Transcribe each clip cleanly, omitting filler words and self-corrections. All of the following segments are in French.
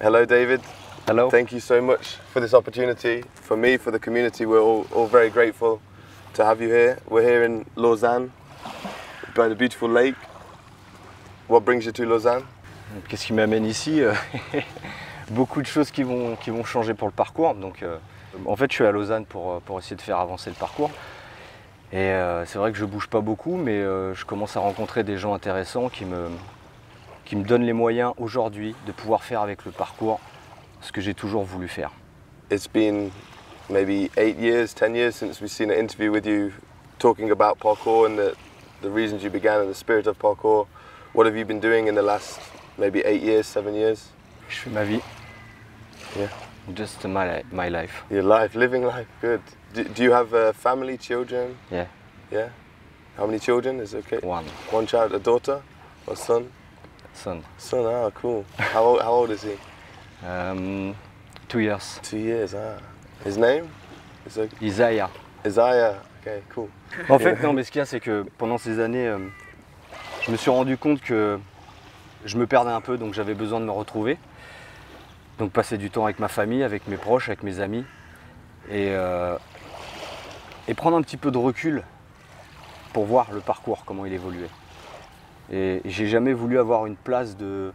Hello, David. Hello. Thank you so much for this opportunity. For me, for the community, we're all very grateful to have you here. We're here in Lausanne, by the beautiful lake. What brings you to Lausanne? Qu'est-ce qui m'amène ici? Beaucoup de choses qui vont changer pour le parcours. Donc, en fait, je suis à Lausanne pour essayer de faire avancer le parcours. Et c'est vrai que je bouge pas beaucoup, mais je commence à rencontrer des gens intéressants qui me donnent les moyens aujourd'hui de pouvoir faire avec le parcours ce que j'ai toujours voulu faire. It's been maybe 8 years, 10 years since we've seen an interview with you talking about parkour and the reasons you began and the spirit of parkour. What have you been doing in the last maybe 8 years, 7 years? Je fais ma vie. Yeah. Just my life. Your life, living life, good. Do you have a family, children? Yeah. Yeah? How many children? Is it okay? One. One child, a daughter or son? Son. Son, ah, cool. How old is he? 2 years. 2 years, ah. His name? Is it Isaiah. Isaiah, okay, cool. En fait, non, mais ce qu'il y a, c'est que pendant ces années, je me suis rendu compte que je me perdais un peu, donc j'avais besoin de me retrouver. Donc passer du temps avec ma famille, avec mes proches, avec mes amis. Et prendre un petit peu de recul pour voir le parcours, comment il évoluait. Et j'ai jamais voulu avoir une place de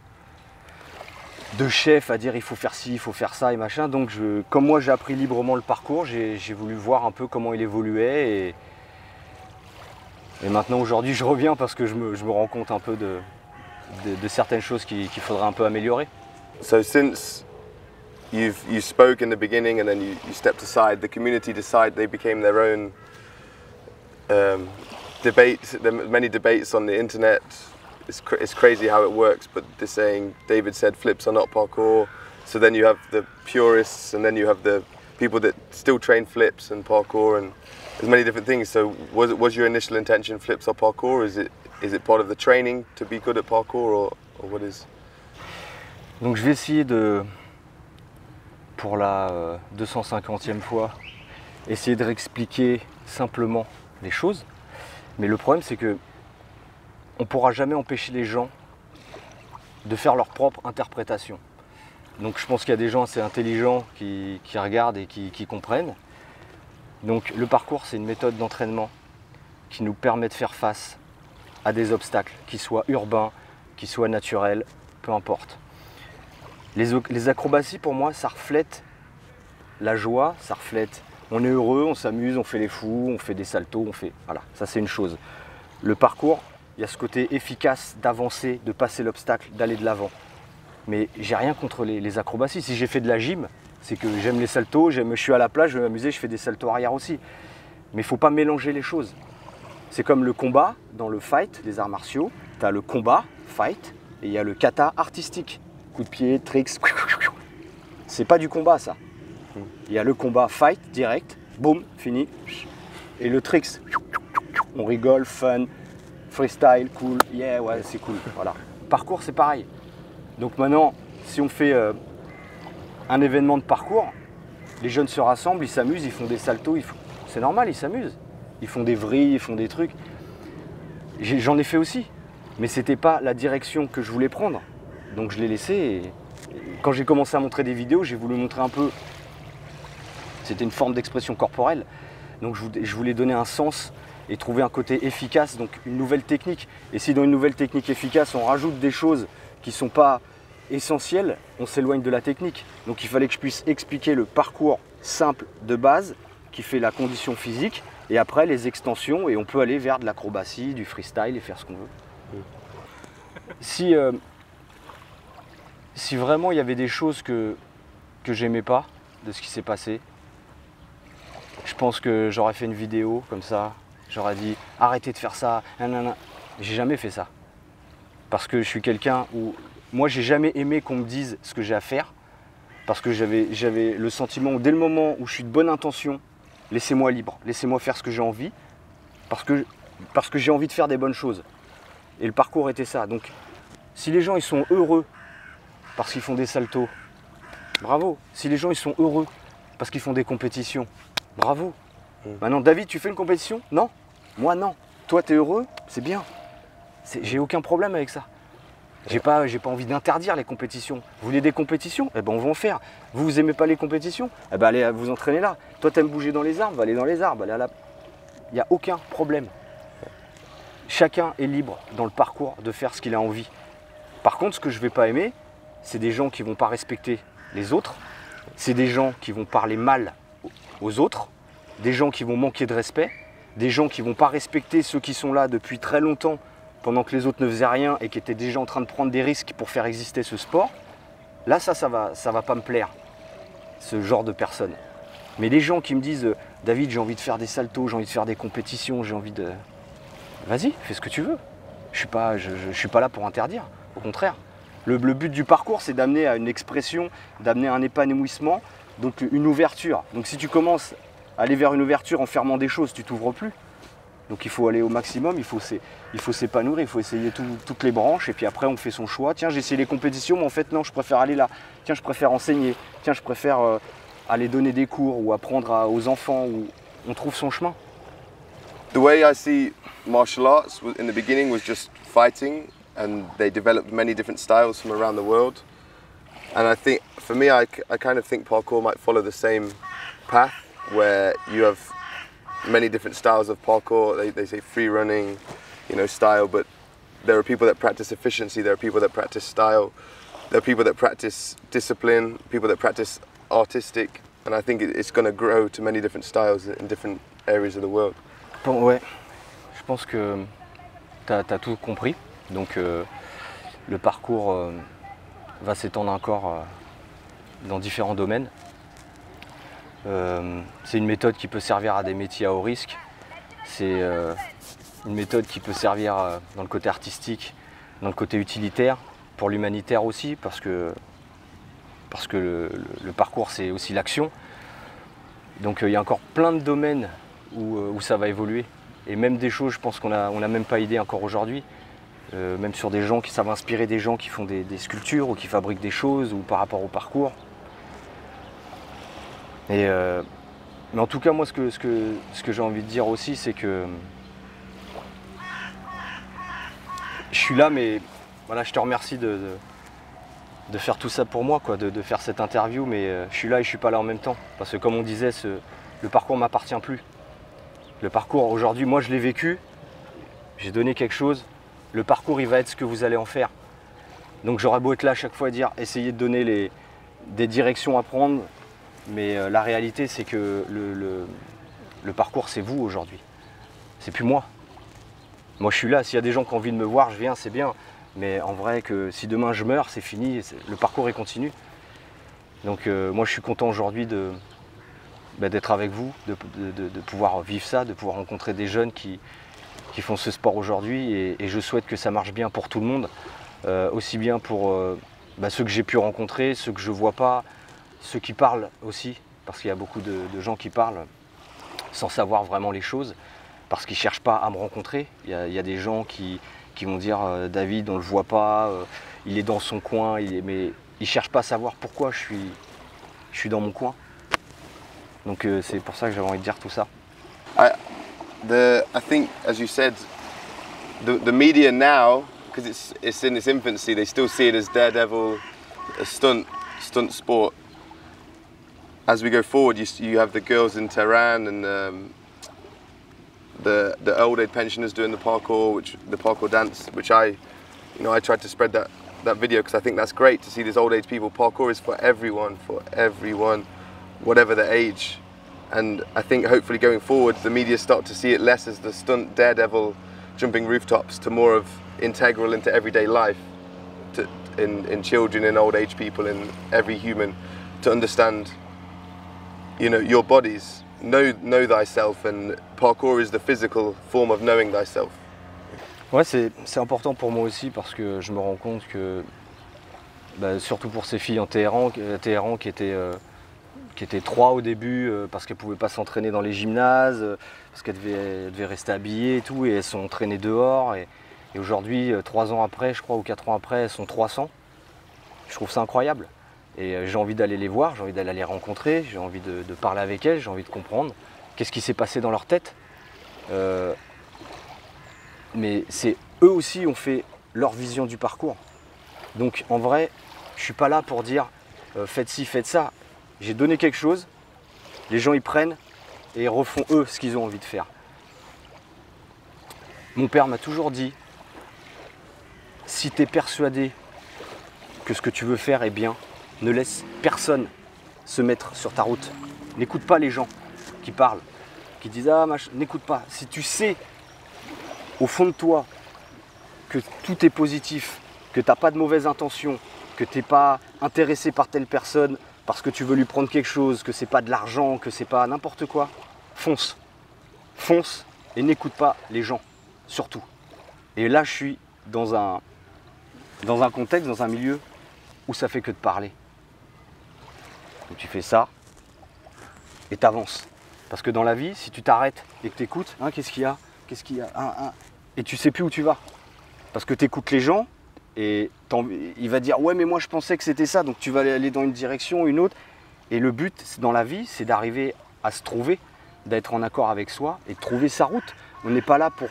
chef à dire il faut faire ci, il faut faire ça et machin. Donc comme moi j'ai appris librement le parcours, j'ai voulu voir un peu comment il évoluait. Et maintenant aujourd'hui je reviens parce que je me rends compte un peu de certaines choses qu'il faudrait un peu améliorer. So since you spoke in the beginning and then you stepped aside, the community decided they became their own debates. There are many debates on the internet. It's crazy how it works, but they're saying David said flips are not parkour. So then you have the purists, and then you have the people that still train flips and parkour, and there's many different things. So was your initial intention flips or parkour? Is it part of the training to be good at parkour, or what is? Donc je vais essayer pour la 250e fois, essayer de réexpliquer simplement les choses. Mais le problème c'est que on ne pourra jamais empêcher les gens de faire leur propre interprétation. Donc je pense qu'il y a des gens assez intelligents qui regardent et qui comprennent. Donc le parcours, c'est une méthode d'entraînement qui nous permet de faire face à des obstacles, qu'ils soient urbains, qu'ils soient naturels, peu importe. Les acrobaties, pour moi, ça reflète la joie, ça reflète on est heureux, on s'amuse, on fait les fous, on fait des saltos, voilà, ça c'est une chose. Le parcours, il y a ce côté efficace d'avancer, de passer l'obstacle, d'aller de l'avant. Mais j'ai rien contre les acrobaties. Si j'ai fait de la gym, c'est que j'aime les saltos, je suis à la plage, je vais m'amuser, je fais des saltos arrière aussi. Mais il ne faut pas mélanger les choses. C'est comme le combat, dans le fight des arts martiaux, tu as le combat, fight, et il y a le kata artistique. Coup de pied, tricks. C'est pas du combat ça. Il y a le combat, fight, direct, boum, fini. Et le tricks, on rigole, fun. Freestyle, cool, yeah, ouais, c'est cool, voilà. Parcours, c'est pareil. Donc maintenant, si on fait un événement de parcours, les jeunes se rassemblent, ils s'amusent, ils font des saltos, c'est normal, ils s'amusent. Ils font des vrilles, ils font des trucs. J'en ai fait aussi, mais c'était pas la direction que je voulais prendre. Donc je l'ai laissé et quand j'ai commencé à montrer des vidéos, j'ai voulu montrer un peu... C'était une forme d'expression corporelle, donc je voulais donner un sens et trouver un côté efficace, donc une nouvelle technique. Et si dans une nouvelle technique efficace, on rajoute des choses qui ne sont pas essentielles, on s'éloigne de la technique. Donc il fallait que je puisse expliquer le parcours simple de base qui fait la condition physique, et après les extensions, et on peut aller vers de l'acrobatie, du freestyle et faire ce qu'on veut. Si vraiment il y avait des choses que j'aimais pas de ce qui s'est passé, je pense que j'aurais fait une vidéo comme ça. J'aurais dit arrêtez de faire ça, nanana. J'ai jamais fait ça. Parce que je suis quelqu'un où moi j'ai jamais aimé qu'on me dise ce que j'ai à faire. Parce que j'avais le sentiment où dès le moment où je suis de bonne intention, laissez-moi libre, laissez-moi faire ce que j'ai envie. Parce que j'ai envie de faire des bonnes choses. Et le parcours était ça. Donc si les gens ils sont heureux parce qu'ils font des saltos, bravo. Si les gens ils sont heureux parce qu'ils font des compétitions, bravo. Maintenant, David, tu fais une compétition? Non. Moi, non. Toi, tu es heureux? C'est bien. J'ai aucun problème avec ça. J'ai pas envie d'interdire les compétitions. Vous voulez des compétitions? Eh ben on va en faire. Vous aimez pas les compétitions? Eh ben allez vous entraîner là. Toi t'aimes bouger dans les arbres, allez dans les arbres. Il n'y a aucun problème. Chacun est libre dans le parcours de faire ce qu'il a envie. Par contre, ce que je vais pas aimer, c'est des gens qui vont pas respecter les autres. C'est des gens qui vont parler mal aux autres. Des gens qui vont manquer de respect. Des gens qui vont pas respecter ceux qui sont là depuis très longtemps pendant que les autres ne faisaient rien et qui étaient déjà en train de prendre des risques pour faire exister ce sport. Là, ça va pas me plaire, ce genre de personnes. Mais les gens qui me disent « David, j'ai envie de faire des saltos, j'ai envie de faire des compétitions, j'ai envie de… » Vas-y, fais ce que tu veux. Je suis pas là pour interdire, au contraire. Le but du parcours, c'est d'amener à une expression, d'amener à un épanouissement, donc une ouverture. Donc si tu commences à aller vers une ouverture en fermant des choses, tu t'ouvres plus. Donc il faut aller au maximum, il faut s'épanouir, il faut essayer toutes les branches et puis après on fait son choix. Tiens, j'ai essayé les compétitions, mais en fait non, je préfère aller là. Tiens, je préfère enseigner. Tiens, je préfère aller donner des cours ou apprendre aux enfants. Où on trouve son chemin. The way I see martial arts in the beginning was just fighting, and they developed many different styles from around the world. And I think, for me, I kind of think parkour might follow the same path, where you have many different styles of parkour. They say free running, style, but there are people that practice efficiency, there are people that practice style, there are people that practice discipline, people that practice artistic, and I think it's going to grow to many different styles in different areas of the world. Bon, ouais, je pense que tu as tout compris. Donc le parcours va s'étendre encore dans différents domaines. C'est une méthode qui peut servir à des métiers à haut risque. C'est une méthode qui peut servir dans le côté artistique, dans le côté utilitaire, pour l'humanitaire aussi, parce que le parcours c'est aussi l'action. Donc il y a encore plein de domaines où ça va évoluer. Et même des choses, je pense qu'on n'a même pas idée encore aujourd'hui. Même sur des gens qui savent inspirer des gens qui font des sculptures ou qui fabriquent des choses ou par rapport au parcours. Mais en tout cas, moi, ce que j'ai envie de dire aussi, c'est que je suis là, mais voilà, je te remercie de faire tout ça pour moi, quoi, de faire cette interview, mais je suis là et je suis pas là en même temps. Parce que comme on disait, le parcours m'appartient plus. Le parcours, aujourd'hui, moi, je l'ai vécu, j'ai donné quelque chose. Le parcours, il va être ce que vous allez en faire. Donc j'aurais beau être là à chaque fois à dire, essayer de donner des directions à prendre, mais la réalité, c'est que le parcours, c'est vous aujourd'hui. C'est plus moi. Moi, je suis là. S'il y a des gens qui ont envie de me voir, je viens, c'est bien. Mais en vrai, que si demain je meurs, c'est fini. Le parcours, il continue. Donc moi, je suis content aujourd'hui d'être avec vous, de pouvoir vivre ça, de pouvoir rencontrer des jeunes qui font ce sport aujourd'hui. Et je souhaite que ça marche bien pour tout le monde. Aussi bien pour ceux que j'ai pu rencontrer, ceux que je ne vois pas, ceux qui parlent aussi, parce qu'il y a beaucoup de gens qui parlent sans savoir vraiment les choses, parce qu'ils ne cherchent pas à me rencontrer. Il y a des gens qui vont dire David, on ne le voit pas, il est dans son coin, mais ils ne cherchent pas à savoir pourquoi je suis dans mon coin. Donc c'est pour ça que j'avais envie de dire tout ça. I think, as you said, the media now, because it's in its infancy, they still see it as Daredevil, a stunt sport. As we go forward, you have the girls in Tehran and the old age pensioners doing the parkour dance, which I tried to spread that video because I think that's great to see these old age people. Parkour is for everyone, whatever their age. And I think hopefully going forward, the media start to see it less as the stunt daredevil jumping rooftops to more of integral into everyday life, in children, in old age people, in every human, to understand, your bodies, know thyself, and parkour is the physical form of knowing thyself. Ouais, c'est important pour moi aussi parce que je me rends compte que, surtout pour ces filles en Téhéran qui étaient 3 au début parce qu'elles ne pouvaient pas s'entraîner dans les gymnases, parce qu'elles devaient rester habillées et tout, et elles sont entraînées dehors. Et aujourd'hui, 3 ans après, je crois, ou 4 ans après, elles sont 300. Je trouve ça incroyable. Et j'ai envie d'aller les voir, j'ai envie d'aller les rencontrer, j'ai envie de parler avec elles, j'ai envie de comprendre qu'est-ce qui s'est passé dans leur tête. Mais eux aussi ont fait leur vision du parcours. Donc en vrai, je suis pas là pour dire faites ci, faites ça. J'ai donné quelque chose, les gens y prennent et ils refont eux ce qu'ils ont envie de faire. Mon père m'a toujours dit, si tu es persuadé que ce que tu veux faire est bien, ne laisse personne se mettre sur ta route. N'écoute pas les gens qui parlent, qui disent ah machin, n'écoute pas. Si tu sais au fond de toi que tout est positif, que tu n'as pas de mauvaises intentions, que tu n'es pas intéressé par telle personne parce que tu veux lui prendre quelque chose, que c'est pas de l'argent, que c'est pas n'importe quoi, fonce. Fonce et n'écoute pas les gens, surtout. Et là, je suis dans un contexte, dans un milieu où ça fait que de parler. Donc tu fais ça et tu avances. Parce que dans la vie, si tu t'arrêtes et que tu écoutes, hein, qu'est-ce qu'il y a, et tu sais plus où tu vas. Parce que tu écoutes les gens et il va dire ouais mais moi je pensais que c'était ça, donc tu vas aller dans une direction, une autre. Et le but dans la vie, c'est d'arriver à se trouver, d'être en accord avec soi et de trouver sa route. On n'est pas là pour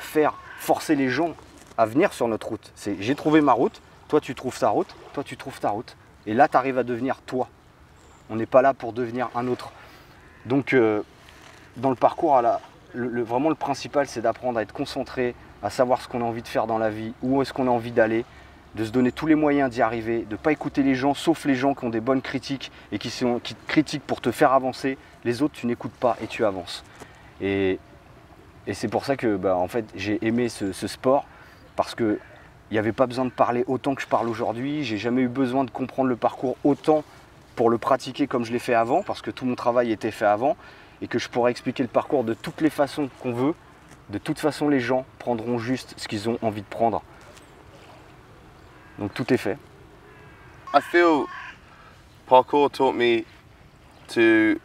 forcer les gens à venir sur notre route. C'est j'ai trouvé ma route, toi tu trouves ta route, toi tu trouves ta route. Et là tu arrives à devenir toi. On n'est pas là pour devenir un autre. Donc dans le parcours, vraiment le principal c'est d'apprendre à être concentré, à savoir ce qu'on a envie de faire dans la vie, où est-ce qu'on a envie d'aller, de se donner tous les moyens d'y arriver, de ne pas écouter les gens, sauf les gens qui ont des bonnes critiques et qui te critiquent pour te faire avancer. Les autres, tu n'écoutes pas et tu avances. Et c'est pour ça que en fait, j'ai aimé ce sport, parce qu'il n'y avait pas besoin de parler autant que je parle aujourd'hui. J'ai jamais eu besoin de comprendre le parcours autant pour le pratiquer comme je l'ai fait avant, parce que tout mon travail était fait avant, et que je pourrais expliquer le parcours de toutes les façons qu'on veut. De toute façon, les gens prendront juste ce qu'ils ont envie de prendre. Donc tout est fait. I feel parkour taught me to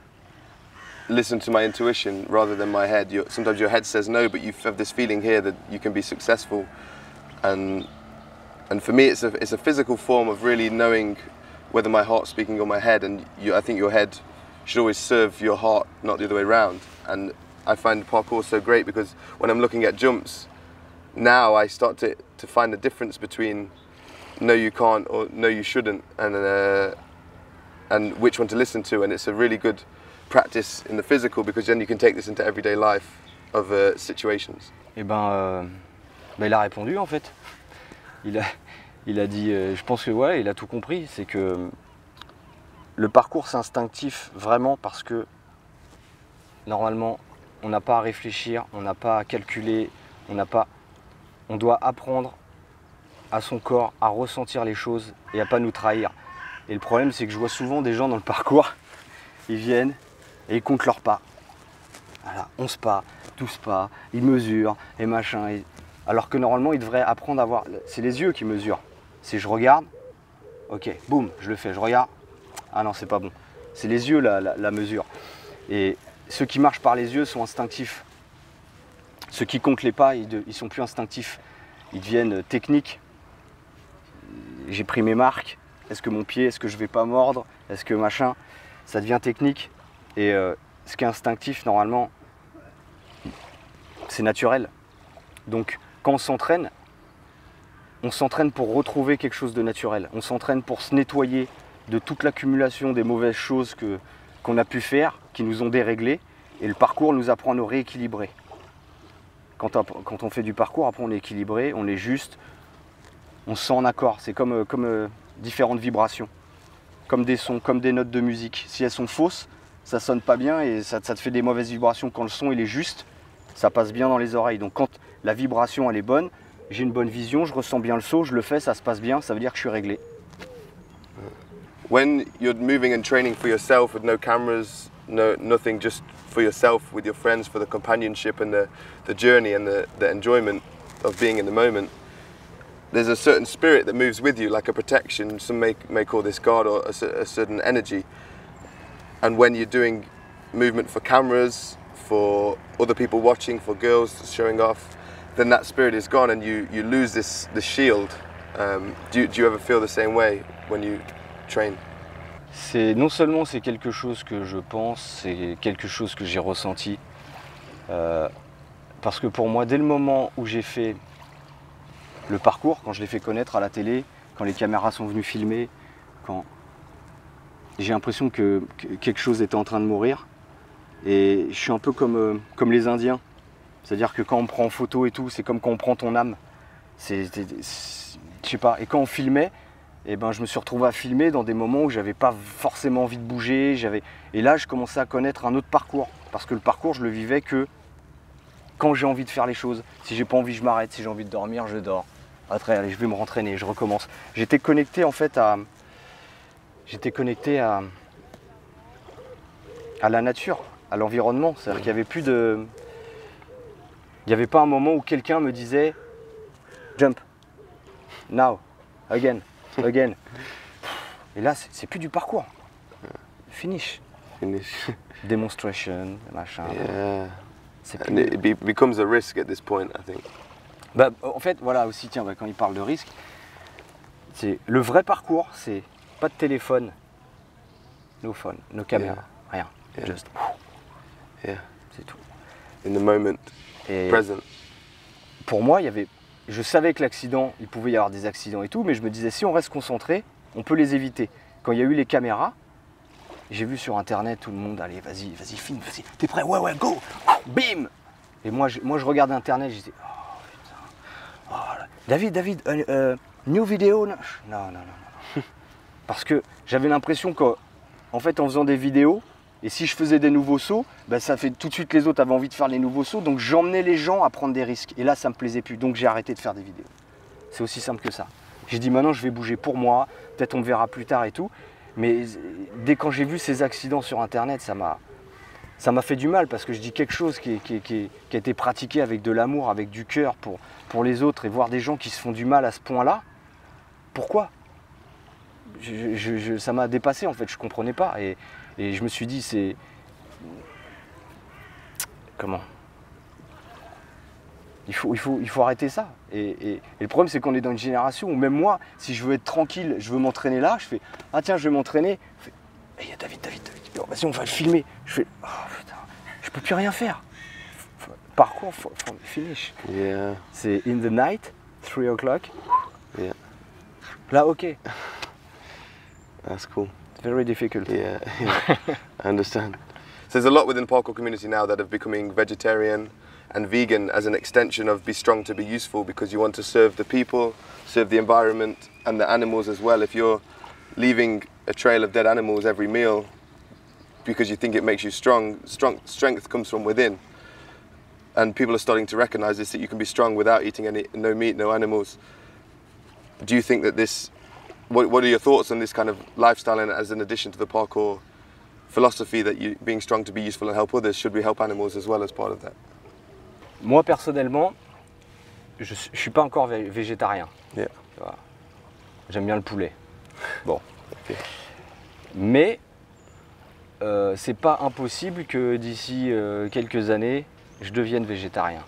listen to my intuition rather than my head. Sometimes your head says no, but you have this feeling here that you can be successful. And for me, it's a physical form of really knowing whether my heart's speaking or my head. And I think your head should always serve your heart, not the other way around. And I find parkour so great because when I'm looking at jumps, now I start to find the difference between no you can't or no you shouldn't, and which one to listen to. And it's a really good practice in the physical because then you can take this into everyday life of situations. Et il a répondu en fait. Il a dit, je pense que ouais, il a tout compris. C'est que le parcours c'est instinctif vraiment parce que normalement on n'a pas à réfléchir, on n'a pas à calculer, on doit apprendre à son corps à ressentir les choses et à pas nous trahir. Et le problème c'est que je vois souvent des gens dans le parcours, ils viennent et ils comptent leurs pas. Voilà, 11 pas, 12 pas, ils mesurent et machin. Alors que normalement ils devraient apprendre à voir, c'est les yeux qui mesurent. Si je regarde, ok, boum, je le fais, je regarde, ah non c'est pas bon. C'est les yeux la mesure. Et ceux qui marchent par les yeux sont instinctifs. Ceux qui comptent les pas, ils sont plus instinctifs. Ils deviennent techniques. J'ai pris mes marques. Est-ce que mon pied, est-ce que je vais pas mordre? Est-ce que machin? Ça devient technique. Et ce qui est instinctif, normalement, c'est naturel. Donc, quand on s'entraîne pour retrouver quelque chose de naturel. On s'entraîne pour se nettoyer de toute l'accumulation des mauvaises choses qu'on a pu faire, qui nous ont déréglés. Et le parcours nous apprend à nous rééquilibrer. Quand on fait du parcours, après on est équilibré, on est juste, on se sent en accord. C'est comme différentes vibrations, comme des sons, comme des notes de musique. Si elles sont fausses, ça sonne pas bien et ça te fait des mauvaises vibrations. Quand le son il est juste, ça passe bien dans les oreilles. Donc quand la vibration elle est bonne, j'ai une bonne vision, je ressens bien le saut, je le fais, ça se passe bien, ça veut dire que je suis réglé. When you're moving and training for yourself with no cameras, nothing, just for yourself, with your friends, for the companionship and the journey and the enjoyment of being in the moment, there's a certain spirit that moves with you, like a protection. Some may call this God or a certain energy. And when you're doing movement for cameras, for other people watching, for girls showing off, then that spirit is gone and you lose this shield. Do you ever feel the same way when you train? Non seulement c'est quelque chose que je pense, c'est quelque chose que j'ai ressenti. Parce que pour moi, dès le moment où j'ai fait le parcours, quand je l'ai fait connaître à la télé, quand les caméras sont venues filmer, quand j'ai l'impression que quelque chose était en train de mourir. Et je suis un peu comme les Indiens. C'est-à-dire que quand on me prend en photo et tout, c'est comme quand on prend ton âme. Je sais pas. Et quand on filmait, eh ben, je me suis retrouvé à filmer dans des moments où j'avais pas forcément envie de bouger. Et là, je commençais à connaître un autre parcours. Parce que le parcours, je le vivais que quand j'ai envie de faire les choses. Si j'ai pas envie, je m'arrête. Si j'ai envie de dormir, je dors. Après, allez, je vais me rentraîner, je recommence. J'étais connecté en fait à la nature, à l'environnement. C'est-à-dire qu'il y avait plus de... Il n'y avait pas un moment où quelqu'un me disait jump, now, again. Et là, c'est plus du parcours. Finish. Demonstration, machin. Yeah. C'est And plus... it becomes a risk at this point, I think. Bah, en fait, voilà aussi, tiens, quand il parle de risque, le vrai parcours, c'est pas de téléphone, no phone, no caméra, rien. Yeah. Just, Yeah. c'est tout. In the moment, Et present. pour moi, je savais que l'accident, il pouvait y avoir des accidents et tout, mais je me disais, si on reste concentré, on peut les éviter. Quand il y a eu les caméras, j'ai vu sur internet tout le monde, allez, vas-y, filme, vas-y, t'es prêt, ouais, go, bim. Et moi, je regardais internet, je disais, oh putain, oh, là. David, new vidéo, non. Parce que j'avais l'impression qu'en fait, en faisant des vidéos, et si je faisais des nouveaux sauts, ben ça fait tout de suite les autres avaient envie de faire les nouveaux sauts, donc j'emmenais les gens à prendre des risques. Et là, ça me plaisait plus, donc j'ai arrêté de faire des vidéos. C'est aussi simple que ça. J'ai dit maintenant, je vais bouger pour moi, peut-être on me verra plus tard et tout. Mais dès quand j'ai vu ces accidents sur Internet, ça m'a fait du mal parce que je dis quelque chose qui a été pratiqué avec de l'amour, avec du cœur pour les autres et voir des gens qui se font du mal à ce point-là. Pourquoi ? Ça m'a dépassé en fait, je ne comprenais pas. Et je me suis dit, c'est... Comment ? Il faut arrêter ça. Et le problème, c'est qu'on est dans une génération où même moi, si je veux être tranquille, je veux m'entraîner là, je fais « Ah tiens, je vais m'entraîner. » Il y a David. Vas-y, on va le filmer. Je fais « Oh putain, je peux plus rien faire. » Parcours, finish. Yeah. C'est in the night, 3 o'clock. Yeah. Là, ok. That's cool. It's very difficult. Yeah. I understand. So there's a lot within the parkour community now that are becoming vegetarian and vegan as an extension of be strong to be useful, because you want to serve the people, serve the environment and the animals as well. If you're leaving a trail of dead animals every meal because you think it makes you strong, strength comes from within. And people are starting to recognize this, that you can be strong without eating no meat, no animals. Do you think that what are your thoughts on this kind of lifestyle and as an addition to the parkour philosophy that being strong to be useful and help others, should we help animals as well as part of that? Moi personnellement, je suis pas encore végétarien. Yeah. J'aime bien le poulet. Bon. Okay. Mais c'est pas impossible que d'ici quelques années, je devienne végétarien.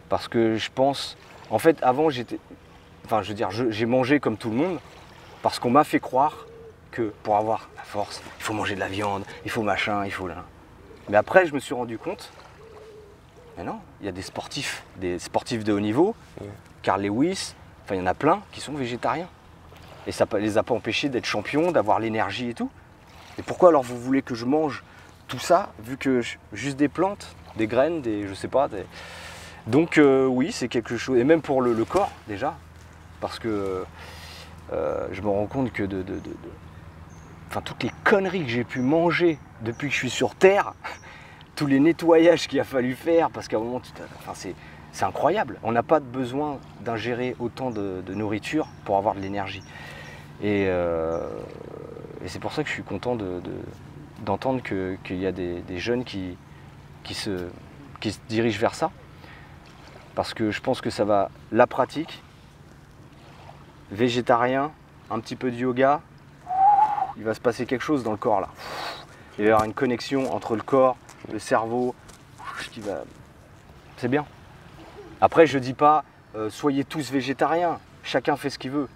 Parce que je pense... En fait, avant, j'ai mangé comme tout le monde parce qu'on m'a fait croire que pour avoir la force, il faut manger de la viande, il faut machin, il faut là. Mais après, je me suis rendu compte, mais non, il y a des sportifs de haut niveau, Carl Lewis, enfin il y en a plein qui sont végétariens. Et ça ne les a pas empêchés d'être champions, d'avoir l'énergie et tout. Et pourquoi alors vous voulez que je mange tout ça, vu que juste des plantes, des graines, je sais pas. Donc oui, c'est quelque chose, et même pour le corps déjà, parce que je me rends compte que enfin, toutes les conneries que j'ai pu manger depuis que je suis sur Terre, tous les nettoyages qu'il a fallu faire, parce qu'à un moment, c'est incroyable. On n'a pas besoin d'ingérer autant de nourriture pour avoir de l'énergie. Et c'est pour ça que je suis content d'entendre qu'il y a des jeunes qui se dirigent vers ça. Parce que je pense que ça va, la pratique, végétarien, un petit peu de yoga, il va se passer quelque chose dans le corps là. Il va y avoir une connexion entre le corps, le cerveau, c'est bien. Après, je dis pas soyez tous végétariens, chacun fait ce qu'il veut,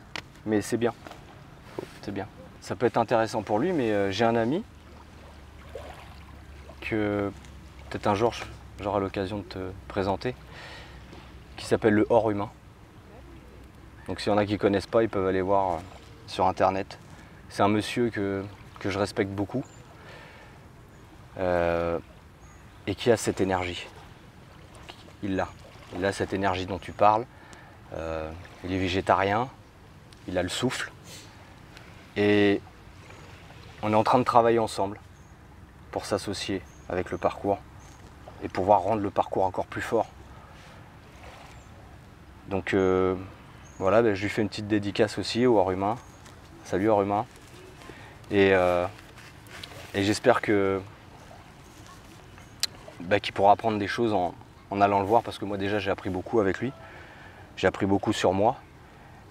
mais c'est bien. C'est bien. Ça peut être intéressant pour lui, mais j'ai un ami que peut-être un jour j'aurai l'occasion de te présenter, qui s'appelle le hors humain. Donc s'il y en a qui ne connaissent pas, ils peuvent aller voir sur internet. C'est un monsieur que je respecte beaucoup et qui a cette énergie. Il a cette énergie dont tu parles. Il est végétarien, il a le souffle et on est en train de travailler ensemble pour s'associer avec le parcours et pouvoir rendre le parcours encore plus fort. Donc voilà, je lui fais une petite dédicace aussi au Hors-Humain. Salut Hors-Humain. Et j'espère qu'il pourra apprendre des choses en allant le voir, parce que moi déjà j'ai appris beaucoup avec lui. J'ai appris beaucoup sur moi.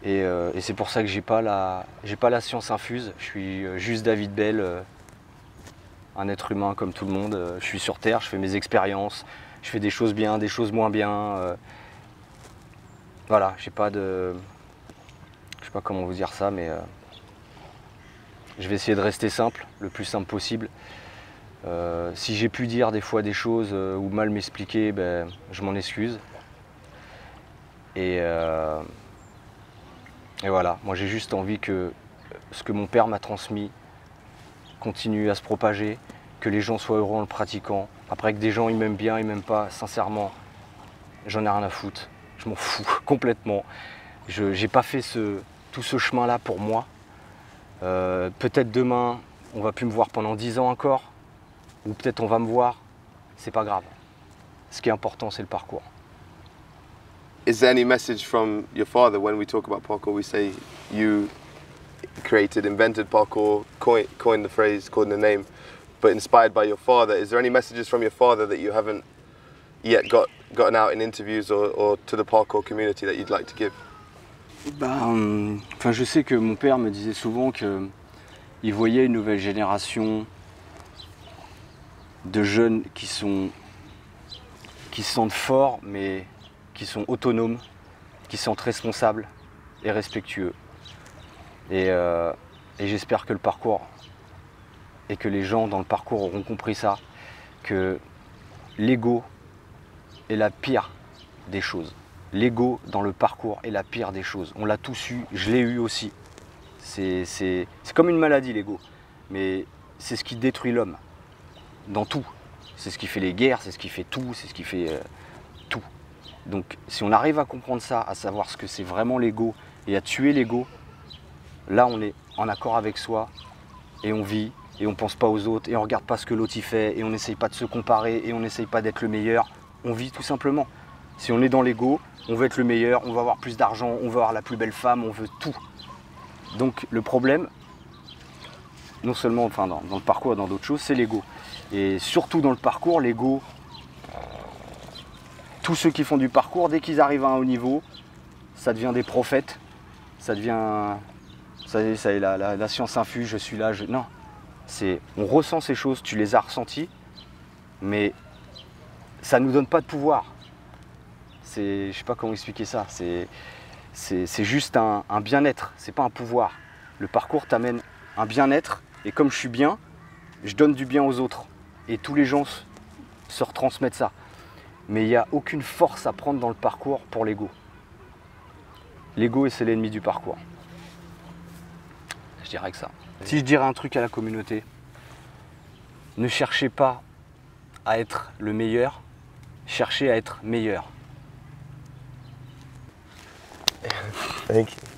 Et c'est pour ça que j'ai pas la science infuse. Je suis juste David Bell, un être humain comme tout le monde. Je suis sur Terre, je fais mes expériences, je fais des choses bien, des choses moins bien. Voilà, j'ai pas de... Je sais pas comment vous dire ça, mais je vais essayer de rester simple, le plus simple possible. Si j'ai pu dire des fois des choses ou mal m'expliquer, je m'en excuse. Et voilà, moi j'ai juste envie que ce que mon père m'a transmis continue à se propager, que les gens soient heureux en le pratiquant. Après que des gens ils m'aiment bien, ils m'aiment pas, sincèrement, j'en ai rien à foutre. Je m'en fous complètement. Je n'ai pas fait tout ce chemin-là pour moi. Peut-être demain, on va plus me voir pendant 10 ans encore, ou peut-être on va me voir, c'est pas grave. Ce qui est important, c'est le parcours. Is there any message from your father when we talk about parkour? We say you invented parkour, coined the phrase, coined the name, but inspired by your father. Is there any messages from your father that you haven't yet gotten out in interviews or to the parkour community that you'd like to give? Je sais que mon père me disait souvent qu'il voyait une nouvelle génération de jeunes qui se sentent forts, mais qui sont autonomes, qui sont responsables et respectueux. Et j'espère que le parcours et que les gens dans le parcours auront compris ça, que l'ego est la pire des choses. L'ego dans le parcours est la pire des choses. On l'a tous eu, je l'ai eu aussi. C'est comme une maladie, l'ego. Mais c'est ce qui détruit l'homme, dans tout. C'est ce qui fait les guerres, c'est ce qui fait tout, c'est ce qui fait tout. Donc si on arrive à comprendre ça, à savoir ce que c'est vraiment l'ego et à tuer l'ego, là on est en accord avec soi et on vit et on pense pas aux autres et on regarde pas ce que l'autre y fait et on n'essaye pas de se comparer et on n'essaye pas d'être le meilleur. On vit tout simplement. Si on est dans l'ego, on veut être le meilleur, on veut avoir plus d'argent, on veut avoir la plus belle femme, on veut tout. Donc le problème, non seulement dans le parcours et dans d'autres choses, c'est l'ego. Et surtout dans le parcours, l'ego, tous ceux qui font du parcours, dès qu'ils arrivent à un haut niveau, ça devient des prophètes, ça devient, ça y est, la science infuse, je suis là, non. On ressent ces choses, tu les as ressenties, mais ça ne nous donne pas de pouvoir. Je sais pas comment expliquer ça, c'est juste un bien-être, c'est pas un pouvoir. Le parcours t'amène un bien-être, et comme je suis bien, je donne du bien aux autres. Et tous les gens se retransmettent ça. Mais il n'y a aucune force à prendre dans le parcours pour l'ego. L'ego, c'est l'ennemi du parcours. Je dirais que ça. Si je dirais un truc à la communauté, ne cherchez pas à être le meilleur, cherchez à être meilleur. Thank you.